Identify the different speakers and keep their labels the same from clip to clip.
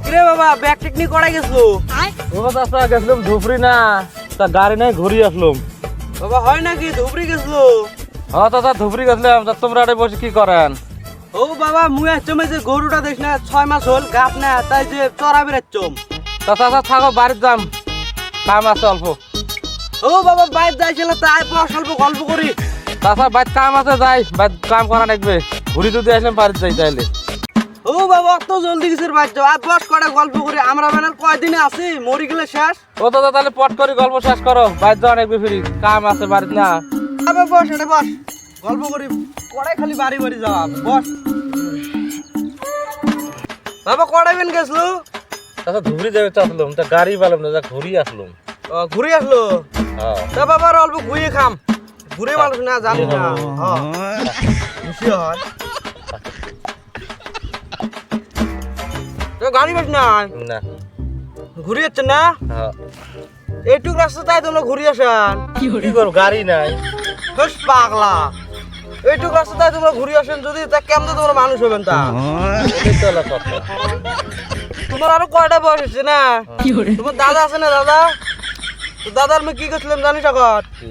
Speaker 1: কিরে বাবা bag technique করাই গেছলো?
Speaker 2: বাবা চাচা গেছিলাম ধুপরি না, তা গাড়ি নাই ঘুরি আসলাম।
Speaker 1: বাবা হয় নাকি ধুবড়ি গেছলো?
Speaker 2: হ্যাঁ চাচা ধুপরি গেছিলাম, তা তোমরা আরে বসে কি করেন?
Speaker 1: ও বাবা মুই আসছম যে গরুটা দেখ না 6 মাস হল গাপ না তাই যে চড়া বেরাচ্ছম।
Speaker 2: তা চাচা থাকো বাড়ির যাম, কাম আছে অল্প।
Speaker 1: ও বাবা বাইরে যাইছিল তাই বস অল্প গল্প করি।
Speaker 2: চাচা বাইর কাম আছে, যাই বাইর কাম করা লাগবে। ঘুরি যদি আসলাম বাড়ির যাই তাইলে।
Speaker 1: ও বাবা অত জলদি কিসের বাইর যাও, আর বস করে গল্প করি। আমরা বেনার কয়দিনে আছি, মরি গেলে শেষ।
Speaker 2: ও চাচা তাহলে পট করে গল্প শেষ করো, বাইর যাওয়া লাগবে, ফিরি কাম আছে বাড়ির না।
Speaker 1: আবে বস এটা বস গল্প করি, কড়াই খালি বাড়ি বাড়ি যাওয়া বস। বাবা কড়াই বেন গেছলো?
Speaker 2: চাচা ধুপরি যাবে চাচ্ছিলাম, তা গাড়ি পেলাম না, যা ঘুরি আসলাম।
Speaker 1: ঘুরে আসলো?
Speaker 2: হ্যাঁ
Speaker 1: তা বাবা অল্প ঘুরিয়ে খাম, ঘুরে মানুষ না জানি না খুশি হয়। তো গাড়ি বেশ না
Speaker 2: না
Speaker 1: ঘুরে যাচ্ছে না?
Speaker 2: হ্যাঁ
Speaker 1: এইটুক রাস্তা তাই তোমরা ঘুরে আসেন?
Speaker 2: কি করবো, গাড়ি নাই।
Speaker 1: বেশ পাগলা, এইটুক রাস্তা তাই তোমরা ঘুরে আসেন, যদি তা কেমন তোমরা মানুষ হবেন? তা
Speaker 2: এটাই তো হলো কথা।
Speaker 1: তোমার আরো কয়টা বয়স হচ্ছে না? তোমার দাদা আছে না? দাদা তো দাদার মেয়ে কি করছিলাম জানিস? এখন
Speaker 2: কি?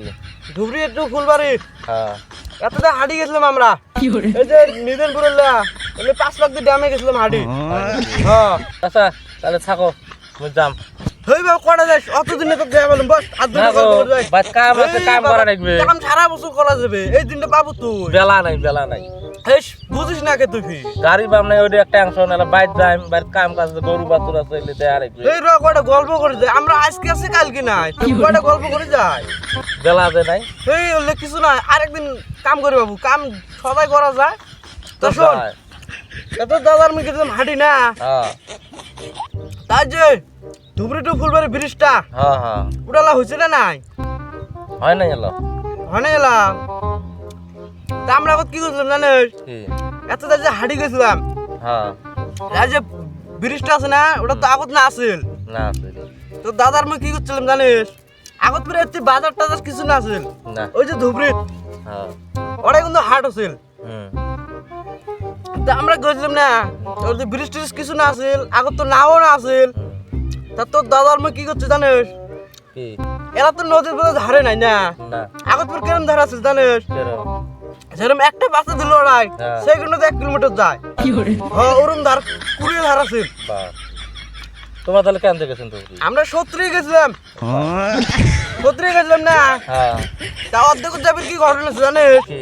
Speaker 1: ধুবড়ি একটু ফুলবাড়ি
Speaker 2: হ্যাঁ
Speaker 1: এতটা হাঁটি গেছিলাম আমরা, এই যে নিদেনপুরের 5 লাখ দিয়ে ড্যামে গেছিলাম হাঁটি। হ্যাঁ
Speaker 2: আচ্ছা তাহলে থাকো, আমি যাম।
Speaker 1: হেই বাবা কটা যাস, অতদিনে তো দেয়া বললাম বস আর দুটো
Speaker 2: না গো,
Speaker 1: গল্প করে যাই।
Speaker 2: বাস কাম আছে,
Speaker 1: এই
Speaker 2: কাম
Speaker 1: বাবা,
Speaker 2: করা লাগবে।
Speaker 1: কাম সারা বছর করা যাবে, এই দিনটা পাবো তুই।
Speaker 2: বেলা নাই, বেলা নাই।
Speaker 1: হেস বুঝিস না কে তুই?
Speaker 2: গাড়ি পাম নাই, ওইটা একটা অংশ না, বাইর যাইম, বাইর কাম কাজ আছে, গরু বাছুর আছে, এলে দেয়া লাগবে।
Speaker 1: এই র কটা গল্প করে যাই, আমরা আজকে আছি কালকে নাই, তুই কটা গল্প করে যাই।
Speaker 2: বেলা আছে নাই।
Speaker 1: এই হলে কিছু না, আরেকদিন কাম করে বাবু, কাম সবাই করা যায়। তো শোন,
Speaker 2: যায়।
Speaker 1: এত দাদার মেয়ে গেছিলাম হাঁটি না,
Speaker 2: হ্যাঁ
Speaker 1: তাই যে ধুবড়ি টু ফুলবাড়ি ব্রিজটা
Speaker 2: হ্যাঁ হ্যাঁ
Speaker 1: উড়ালা হয়েছে না? নাই
Speaker 2: হয় নাই এলো।
Speaker 1: হনে গেলাম। তা আমরা এখন কি করছিলাম জানিস?
Speaker 2: কি?
Speaker 1: এত যে হাঁটি গেছিলাম,
Speaker 2: হ্যাঁ
Speaker 1: এই যে ব্রিজটা আছে না, ওটা তো আগত না আসিল।
Speaker 2: না আছে
Speaker 1: তো দাদার মেয়ে কি করছিলাম জানিস? আগত পরে এতে বাজার টাজার কিছু না আসিল,
Speaker 2: না।
Speaker 1: ওই যে ধুবড়ি
Speaker 2: হ্যাঁ
Speaker 1: ওটা কিন্তু হাট আছিল।
Speaker 2: হুম
Speaker 1: তা আমরা গেছিলাম না, ওর যে ব্রিজ ট্রিজ কিছু না আসিল, আগত তো নাও না আসিল। তা তোর দাদার মেয়ে কি করছে জানিস?
Speaker 2: কি?
Speaker 1: এরা তো নদীর পথে ধারে নাই না,
Speaker 2: না
Speaker 1: আগত পরে কেরম ধারে আছিল জানিস?
Speaker 2: কেরম?
Speaker 1: যেরকম একটা বাচ্চা দিল ওরাই,
Speaker 2: হ্যাঁ।
Speaker 1: সেইগুলো তো 1 কিলোমিটার যায়। হ্যাঁ ওরম ধার, কুড়িয়ে ধার আছিল।
Speaker 2: বাহ, তোমরা তাহলে কেন দেখেছেন তো?
Speaker 1: আমরা 70 গেছিলাম, 70 গেছিলাম না।
Speaker 2: হ্যাঁ
Speaker 1: তা অর্ধেক যাবির কি ঘটনা আছে জানিস?
Speaker 2: কি?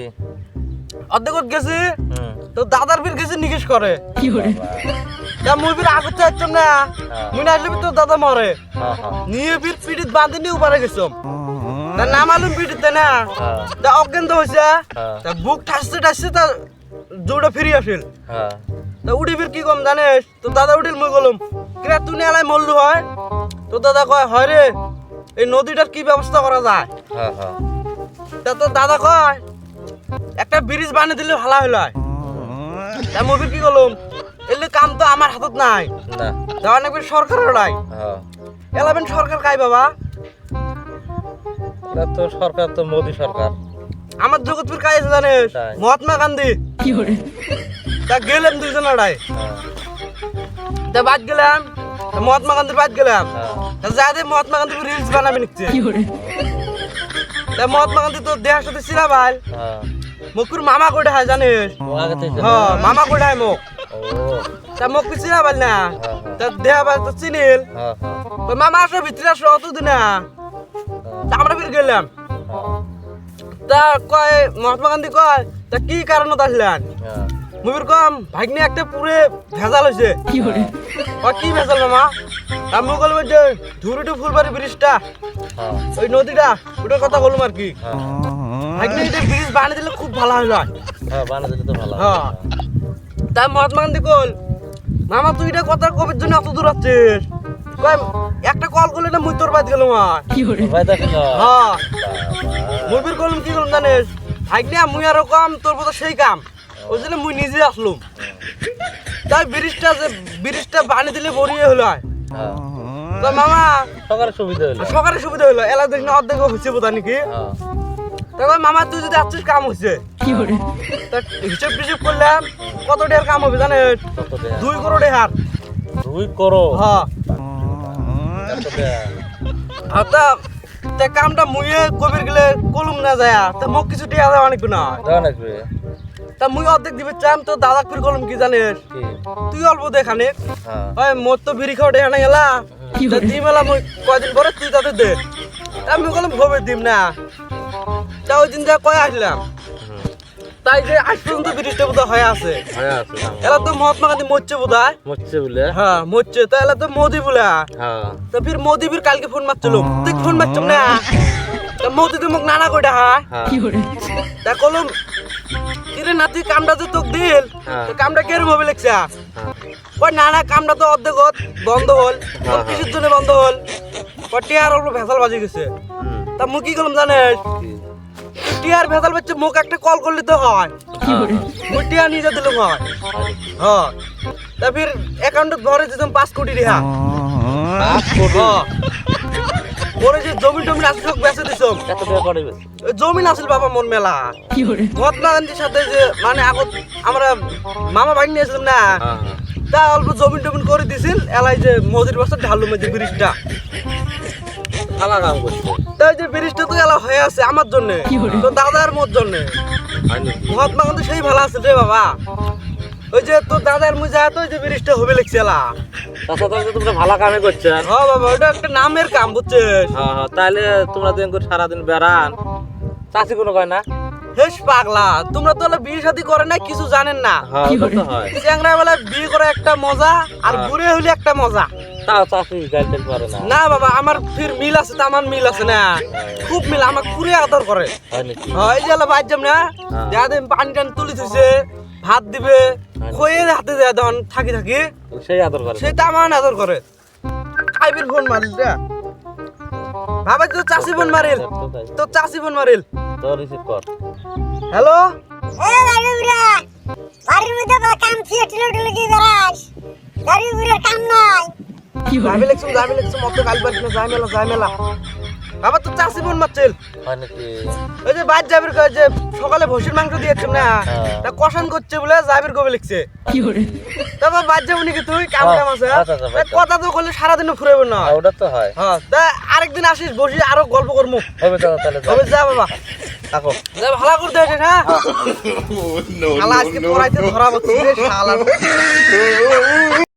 Speaker 1: অর্ধেক গেছি
Speaker 2: হুম
Speaker 1: তো দাদার বীর গেছি নিকেশ করে। তা মুই বীর আগত চাইছম না,
Speaker 2: হ্যাঁ।
Speaker 1: মুই না আসলে তো দাদা মরে।
Speaker 2: হ্যাঁ হ্যাঁ
Speaker 1: নিয়ে বীর পিঠিত বাঁধি নিয়ে উপরে গেছম। তা নামালুম পিঠিতে না,
Speaker 2: হ্যাঁ
Speaker 1: তা অজ্ঞান তো হয়েছে।
Speaker 2: হ্যাঁ
Speaker 1: তা বুক ঠাসতে ঠাসতে তা জোড়া ফিরি আসিল।
Speaker 2: হ্যাঁ
Speaker 1: তা উঠি ফির কি কম জানিস? তো দাদা উঠিল, মুই গেলাম কিরা তুই এলাই মরলু হয়? তো দাদা কয় হয় রে, এই নদীটার কি ব্যবস্থা করা যায়?
Speaker 2: হ্যাঁ হ্যাঁ
Speaker 1: তা তো দাদা কয় একটা ব্রিজ বানিয়ে দিলে ভালো হইল হয়। তা মুভির কি করলাম, এলে কাম তো আমার হাতত নাই,
Speaker 2: না।
Speaker 1: দেওয়া নাকি সরকারের নাই।
Speaker 2: হ্যাঁ
Speaker 1: এলাবেন সরকার কাই বাবা?
Speaker 2: এটা তো সরকার, তো মোদি সরকার।
Speaker 1: আমার জগৎপুর কাই আছে জানিস?
Speaker 2: তাই?
Speaker 1: মহাত্মা গান্ধী। তা গেলাম দুইজন আড়াই,
Speaker 2: হ্যাঁ
Speaker 1: তা বাদ গেলাম, তা মহাত্মা গান্ধীর বাদ গেলাম।
Speaker 2: হ্যাঁ
Speaker 1: তা যাতে মহাত্মা গান্ধী রিলস বানাবে নিচ্ছে। তা মহাত্মা গান্ধী তো দেহার সাথে চিনা ভাই,
Speaker 2: হ্যাঁ
Speaker 1: মুকুর মামা কোটা হয় জানিস?
Speaker 2: ও আগে থেকে?
Speaker 1: হ্যাঁ মামা কোটা হয় মুখ।
Speaker 2: ও
Speaker 1: তা মুখ চিনা পাল না,
Speaker 2: হ্যাঁ
Speaker 1: তা দেহা ভাই তো চিনিল।
Speaker 2: হ্যাঁ হ্যাঁ
Speaker 1: ওই মামা আসো ভিতরে আসো, অতদিন না। তা আমরা ফির গেলাম, তা কয় মহাত্মা গান্ধী কয় তা কি কারণত আসলেন?
Speaker 2: হ্যাঁ
Speaker 1: মুভির কম ভাগ্নি একটা পুরে ভেজাল হয়েছে। কি ভেজাল মামা? আমি বলবো যে ধুরুটু ফুলবাড়ি ব্রিজটা,
Speaker 2: হ্যাঁ
Speaker 1: ওই নদীটা, ওটার কথা বললাম আর কি।
Speaker 2: হ্যাঁ
Speaker 1: ভাগ্নি এটা ব্রিজ বানিয়ে দিলে খুব ভালো হলো।
Speaker 2: হ্যাঁ বানা দিলে তো ভালো।
Speaker 1: হ্যাঁ তাই মহাত্মা গান্ধী কল মামা তুই এটা কথা কবির জন্য এত দূর আসছিস? কয় একটা কল করলে না মুই তোর বাদ গেলাম। আর
Speaker 2: ভাই দেখেন।
Speaker 1: হ্যাঁ মুভির কলম কি করলাম জানিস? ভাগ্নি মুই আরো কম তোর মতো সেই কাম, ওই জন্য মুই নিজে আসলাম। তাই ব্রিজটা বানিয়ে দিলে বড়িয়ে হলো।
Speaker 2: হ্যাঁ
Speaker 1: তো মামা
Speaker 2: সকালের সুবিধা হলো।
Speaker 1: সকালে সুবিধা হইলো, এলা দেখ না অর্ধেক হচ্ছে বোধ নাকি?
Speaker 2: হ্যাঁ
Speaker 1: তারপর মামা তুই যদি আসছিস কাম হচ্ছে, তা হিসেব টিসেব করলাম কত টাকার কাম হবে জানিস?
Speaker 2: কত দেয়া?
Speaker 1: 2 কোটি টাকার।
Speaker 2: 2 হুই করো
Speaker 1: হ্যাঁ
Speaker 2: এত দেয়া।
Speaker 1: তা কামটা মুইয়ে কবির গেলে কলম না যায় তা মোক কিছু টিয়া দেওয়া অনেক না
Speaker 2: দাও নাকি
Speaker 1: তা মুই অর্ধেক দিবে চাম তো দাদা ফির কলম কি জানিস
Speaker 2: কি
Speaker 1: তুই অল্প দেখানে
Speaker 2: হ্যাঁ
Speaker 1: ওই মোর তো বিড়ি খাওয়া দেখা না গেলা তা দি মেলা মুই কয়দিন পরে তুই তাতে দে তা আমি কলম হবে দিম না তা ওই দিন যা কয়ে আসলাম তাই যে আজ পর্যন্ত ব্রিজটা বোধহয় হয়ে আছে
Speaker 2: হয়ে আছে
Speaker 1: এলা তো মহাত্মা গান্ধী মরছে বোধহয়
Speaker 2: মরছে বলে
Speaker 1: হ্যাঁ মরছে তা এলা তো মোদি বলে
Speaker 2: হ্যাঁ
Speaker 1: তো ফির মোদি ফির কালকে ফোন মারছিল তুই ফোন মারছ না তা মোদি তো মোক নানা কইটা হ্যাঁ
Speaker 2: হ্যাঁ
Speaker 1: তা কলম কিরে না তুই কামটা যে তোকে দিল তো কামটা কেরম হবে লেখছে কই না না কামটা তো অর্ধেক বন্ধ হল তোর কিসের জন্য বন্ধ হল কই টিয়ার অল্প ভেসাল বাজি গেছে তা মুই কি করলাম জানিস টিয়ার ভেসাল বাজছে মোক একটা কল করলে তো হয় মুই টিয়া নিজে দিলাম হয় হ্যাঁ তা ফির অ্যাকাউন্টে ভরে দিতাম 5 কোটি রিহা হ্যাঁ ওরে যে জমি টমি আসল বেচে দিছম
Speaker 2: এত টাকা করে বেশি
Speaker 1: ওই জমিন আসল বাবা মন মেলা মহাত্মা গান্ধীর সাথে যে মানে আগত আমরা মামা ভাই নিয়েছিলাম না
Speaker 2: হ্যাঁ
Speaker 1: তা অল্প জমিন টমিন করে দিছিল এলাই যে মোদির বছর ঢালু মেজে ব্রিজটা
Speaker 2: খালা কাম করছে
Speaker 1: তাই যে ব্রিজটা তো এলা হয়ে আছে আমার জন্য তো দাদার মোর জন্য
Speaker 2: হয় নাকি
Speaker 1: মহাত্মা গান্ধী সেই ভালো আছে রে বাবা ওই যে তোর দাদার মুই যায় তো ওই যে ব্রিজটা হবে লিখছে এলা
Speaker 2: তাছাড়া তো তোমরা ভালো কামে করছেন
Speaker 1: হ্যাঁ বাবা ওটা একটা নামের কাম বুঝছিস
Speaker 2: হ্যাঁ হ্যাঁ তাহলে তোমরা দিন করে সারাদিন বেড়ান চাষি কোনো কয় না
Speaker 1: হেস পাগলা তোমরা তো হলে বিয়ে শাদী করে না কিছু জানেন না
Speaker 2: হ্যাঁ ওটা তো হয়
Speaker 1: চ্যাংরা বেলা বিয়ে করে একটা মজা আর ঘুরে হইলে একটা মজা
Speaker 2: তাও চাষি গাইল টাইল পারে না
Speaker 1: না বাবা আমার ফির মিল আছে তো আমার মিল আছে না খুব মিল আমাকে পুরে আদর করে
Speaker 2: হয় নাকি
Speaker 1: এই যে বাইর যাম না যা দিন পানি টান তুলি থইছে ভাত দিবে খয়ে হাতে দেয়া দন থাকি থাকি
Speaker 2: সেই আদর করে
Speaker 1: সে তো আমার আদর করে আইবির ফোন মারিল রে বাবা তো চাষি ফোন মারিল তো চাষি ফোন মারিল
Speaker 2: তো রিসিভ কর
Speaker 1: হ্যালো
Speaker 3: এ গাড়ি উড়া বাড়ির মধ্যে বা কাম ছিয়ে টিলে কি করাস গাড়ি উড়ার কাম নাই
Speaker 1: যাবি লেখছুম অত গাল বাড়ি না যাই মেলা বাবা তো চাষি ফোন মারছিল
Speaker 2: হয় নাকি
Speaker 1: ওই যে বাইর জাবির কয় যে সকালে ভসির মাংস দিয়েছিম না তা কষান করছে বলে জাবির কবে লিখছে তারপর বাইর যাবো নাকি তুই কাম কাম আছে
Speaker 2: আচ্ছা, আচ্ছা,
Speaker 1: তা কথা তো করলে সারাদিনও ফুরাইব না
Speaker 2: ওটা তো হয়
Speaker 1: হ্যাঁ তা আরেকদিন আসিস বসি আরো গল্প করবো
Speaker 2: হবে তো তাহলে
Speaker 1: তবে যা বাবা
Speaker 2: থাকো
Speaker 1: যা ভালো করতে আসিস হ্যাঁ শালা আজকে পড়াইতে ধরা হচ্ছে রে শালা